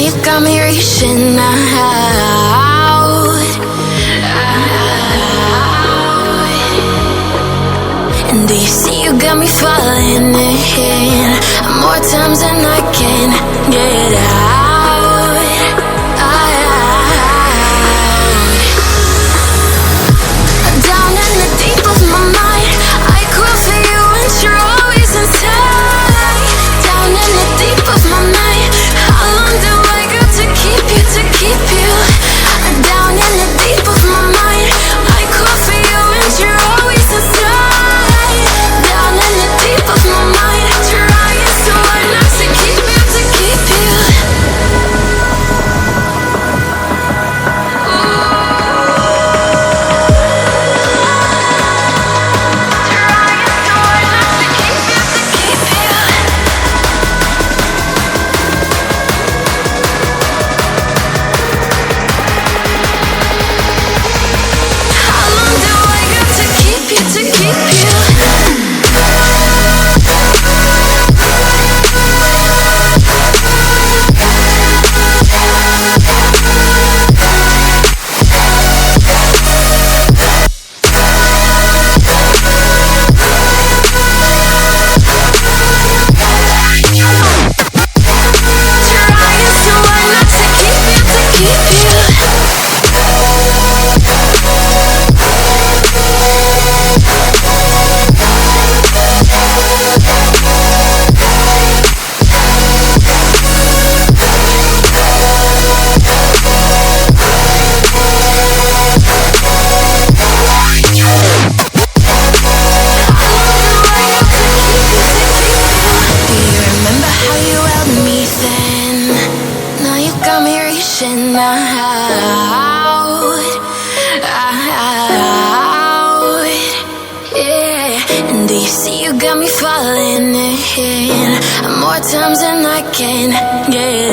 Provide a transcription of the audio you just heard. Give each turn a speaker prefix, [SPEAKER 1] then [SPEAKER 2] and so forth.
[SPEAKER 1] you got me reaching out. And do you see you got me falling in more times than I can get out. Down in the deep of my mind, I crawl for you and you're always inside. Down in the deep of my mind, how long do I got to keep you, to keep you? Down in the deep of my mind, I crawl for you and you're always inside. Down in the deep of my mind, trying so hard not to keep you, to keep you. Times and I can't get